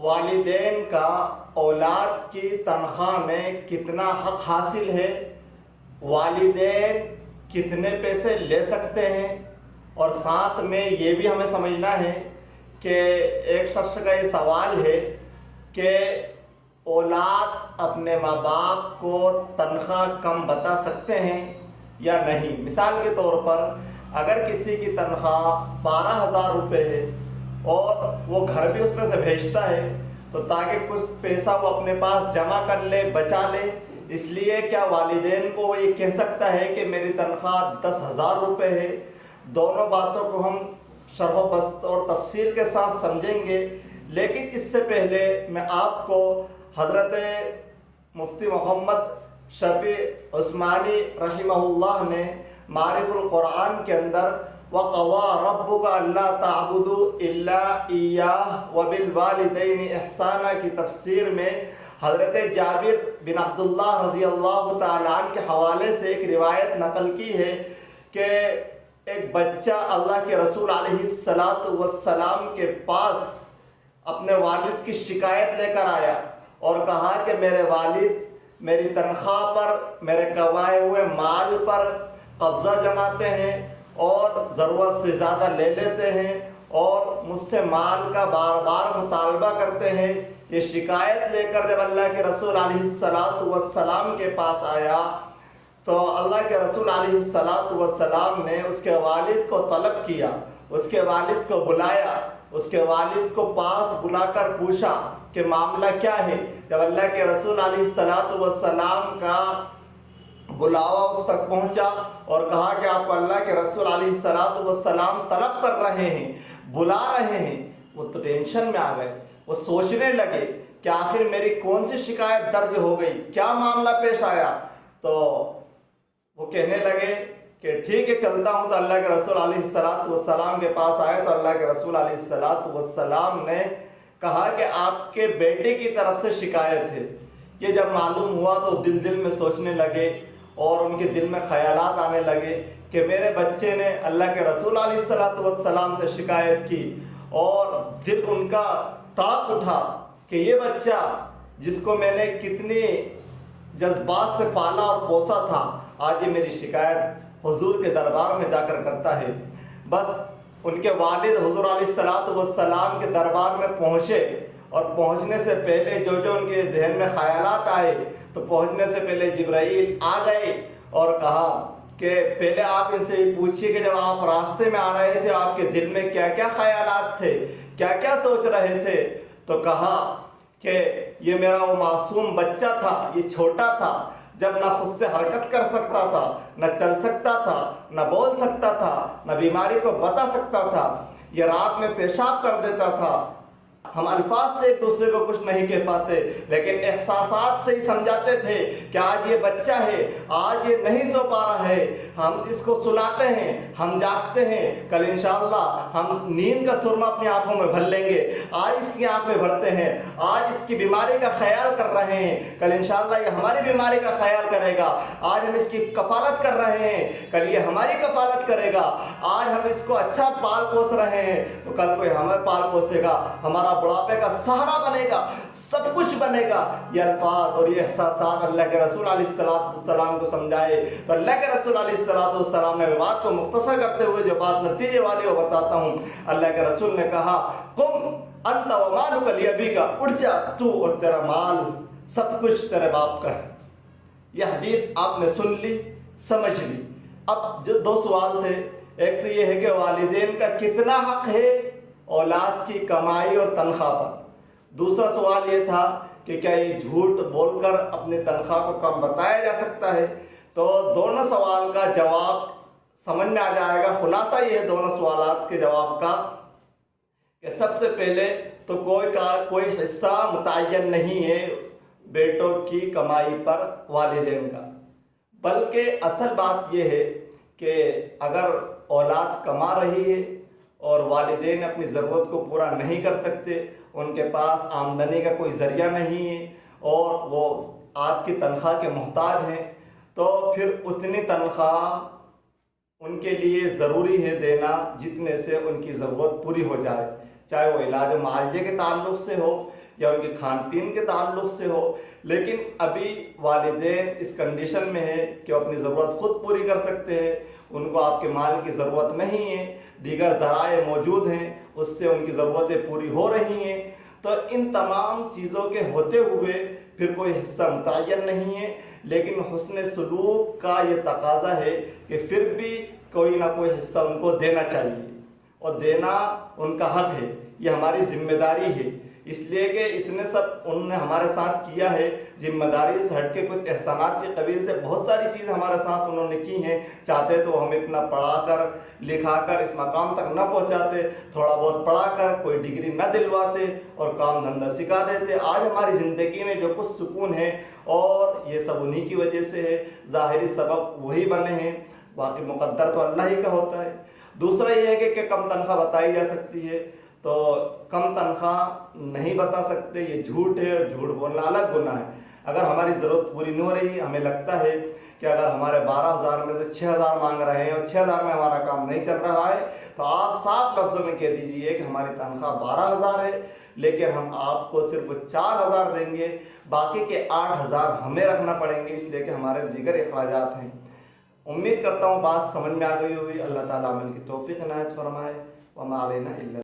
वालिदैन का औलाद की तनख्वाह में कितना हक हासिल है, वालिदैन कितने पैसे ले सकते हैं, और साथ में ये भी हमें समझना है कि एक शख्स का ये सवाल है कि औलाद अपने माँ बाप को तनख्वाह कम बता सकते हैं या नहीं। मिसाल के तौर पर अगर किसी की तनख्वाह 12,000 रुपये है और वो घर भी उसमें से भेजता है, तो ताकि कुछ पैसा वो अपने पास जमा कर ले, बचा ले, इसलिए क्या वालिदैन को वो ये कह सकता है कि मेरी तनख्वाह 10,000 रुपये है। दोनों बातों को हम शरह बस्त और तफसील के साथ समझेंगे, लेकिन इससे पहले मैं आपको हज़रत मुफ्ती मोहम्मद शफ़ी उस्मानी रहिमहुल्लाह ने मारिफुल कुरान के अंदर वक़वा रब्बुका अल्ला ताबुदु इल्ला इय्याह व बिल वालिदैनि इहसाना की तफसीर में हज़रत जाबिर बिन अब्दुल्लाह रज़ी अल्लाह तआला अन्हु के हवाले से एक रिवायत नकल की है कि एक बच्चा अल्लाह के रसूल अलैहिस्सलातु वस्सलाम के पास अपने वालिद की शिकायत लेकर आया और कहा कि मेरे वालिद मेरी तनख्वाह पर, मेरे कमाए हुए माल पर कब्ज़ा जमाते हैं और ज़रूरत से ज़्यादा ले लेते हैं और मुझसे माल का बार बार मुतालबा करते हैं। ये शिकायत लेकर जब अल्लाह के रसूल अलैहिस्सलातु वस्सलाम के पास आया तो अल्लाह के रसूल अलैहिस्सलातु वस्सलाम ने उसके वालिद को तलब किया, उसके वालिद को बुलाया, उसके वालिद को पास बुलाकर पूछा कि मामला क्या है। जब अल्लाह के रसूल अलैहिस्सलातु वस्सलाम का बुलावा उस तक पहुंचा और कहा कि आपको अल्लाह के रसूल अलैहिस्सलातु वस्सलाम तलब कर रहे हैं, बुला रहे हैं, वो तो टेंशन में आ गए। वो सोचने लगे कि आखिर मेरी कौन सी शिकायत दर्ज हो गई, क्या मामला पेश आया। तो वो कहने लगे कि ठीक है चलता हूँ। तो अल्लाह के रसूल अलैहिस्सलातु वस्सलाम के पास आए तो अल्लाह के रसूल अलैहिस्सलातु वस्सलाम ने कहा कि आपके बेटे की तरफ से शिकायत है। ये जब मालूम हुआ तो दिल में सोचने लगे और उनके दिल में ख्यालात आने लगे कि मेरे बच्चे ने अल्लाह के रसूल अलैहिस्सलातु वस्सलाम से शिकायत की, और दिल उनका ताप उठा कि ये बच्चा जिसको मैंने कितने जज्बात से पाला और पोसा था, आज ये मेरी शिकायत हुजूर के दरबार में जाकर करता है। बस उनके वालिद हुजूर अलैहिस्सलातु वस्सलाम के दरबार में पहुँचे और पहुँचने से पहले जो जो उनके जहन में ख्यालात आए, तो पहुँचने से पहले जिब्राइल आ गए और कहा कि पहले आप इनसे ये पूछिए कि जब आप रास्ते में आ रहे थे आपके दिल में क्या क्या ख्यालात थे, क्या क्या सोच रहे थे। तो कहा कि ये मेरा वो मासूम बच्चा था, ये छोटा था, जब ना खुद से हरकत कर सकता था, न चल सकता था, न बोल सकता था, न बीमारी को बता सकता था, ये रात में पेशाब कर देता था। हम अल्फाज से एक दूसरे को कुछ नहीं कह पाते, लेकिन एहसासात से ही समझाते थे कि आज ये बच्चा है, आज ये नहीं सो पा रहा है, हम इसको सुलाते हैं, हम जागते हैं, कल इंशाअल्लाह हम नींद का सुरमा अपनी आंखों में भर लेंगे, आज इसकी आंख में भरते हैं, आज इसकी बीमारी का ख्याल कर रहे हैं, कल इंशाअल्लाह ये हमारी बीमारी का ख्याल करेगा, आज हम इसकी कफालत कर रहे हैं, कल ये हमारी कफालत करेगा, आज हम इसको अच्छा पाल पोस रहे हैं तो कल कोई हमें पाल पोसेगा, हमारा बुढ़ापे का सहारा बनेगा, सब कुछ बनेगा। ये अल्फाज और ये एहसासात अल्लाह के रसूल अलैहिस्सलातु वस्सलाम को समझाए। तो अल्लाह के रसूल अलैहिस्सलातु वस्सलाम ने बात को मुख्तसर करते हुए जो बात नतीजे वाली वो बताता हूँ। अल्लाह के रसूल ने कहा कुम अंत व मालुका लिअबीका, उठ जा तू और तेरा माल सब कुछ तेरे बाप का है। यह हदीस आपने सुन ली, समझ ली। अब जो दो सवाल थे, एक तो ये है कि वालिदैन का कितना हक है औलाद की कमाई और तनख्वाह पर। दूसरा सवाल ये था कि क्या ये झूठ बोलकर अपनी तनख्वाह को कम बताया जा सकता है। तो दोनों सवाल का जवाब समझ में आ जाएगा। खुलासा ये है दोनों सवालात के जवाब का कि सबसे पहले तो कोई हिस्सा मुतय्यन नहीं है बेटों की कमाई पर वालिदैन का, बल्कि असल बात यह है कि अगर औलाद कमा रही है और वालिदैन अपनी ज़रूरत को पूरा नहीं कर सकते, उनके पास आमदनी का कोई ज़रिया नहीं है और वो आपकी तनख्वाह के मोहताज हैं, तो फिर उतनी तनख्वाह उनके लिए ज़रूरी है देना जितने से उनकी ज़रूरत पूरी हो जाए, चाहे वो इलाज मालजे के ताल्लुक़ से हो, या उनके खान पीन के ताल्लुक से हो। लेकिन अभी वालिदैन इस कंडीशन में है कि वो अपनी ज़रूरत खुद पूरी कर सकते हैं, उनको आपके माल की ज़रूरत नहीं है, दीगर ज़राए मौजूद हैं उससे उनकी ज़रूरतें पूरी हो रही हैं। तो इन तमाम चीज़ों के होते हुए फिर कोई हिस्सा मुतय्यन नहीं है, लेकिन हुस्न सलूक का ये तकाजा है कि फिर भी कोई ना कोई हिस्सा उनको देना चाहिए, और देना उनका हक है, ये हमारी जिम्मेदारी है। इसलिए कि इतने सब उन्होंने हमारे साथ किया है, जिम्मेदारी से हट के कुछ एहसानात के कबील से बहुत सारी चीज़ हमारे साथ उन्होंने की हैं। चाहते तो हम इतना पढ़ाकर लिखाकर इस मकाम तक न पहुंचाते, थोड़ा बहुत पढ़ाकर कोई डिग्री न दिलवाते और काम धंधा सिखा देते। आज हमारी ज़िंदगी में जो कुछ सुकून है और ये सब उन्हीं की वजह से है, ज़ाहिरी सबब वही बने हैं, बाकी मुकद्दर तो अल्लाह ही का होता है। दूसरा ये है कि कम तनख्वाह बताई जा सकती है, तो कम तनख्वाह नहीं बता सकते, ये झूठ है, और झूठ बोलना अलग गुनाह है। अगर हमारी ज़रूरत पूरी नहीं हो रही, हमें लगता है कि अगर हमारे 12,000 में से 6,000 मांग रहे हैं और 6,000 में हमारा काम नहीं चल रहा है, तो आप साफ लफ्ज़ों में कह दीजिए कि हमारी तनख्वाह 12,000 है, लेकिन हम आपको सिर्फ 4,000 देंगे, बाकी के 8,000 हमें रखना पड़ेंगे, इसलिए कि हमारे दीगर अखराजात हैं। उम्मीद करता हूँ बात समझ में आ गई होगी। अल्लाह ताला अमल की तौफीक इनायत फरमाए। वमा अलैना इल्ला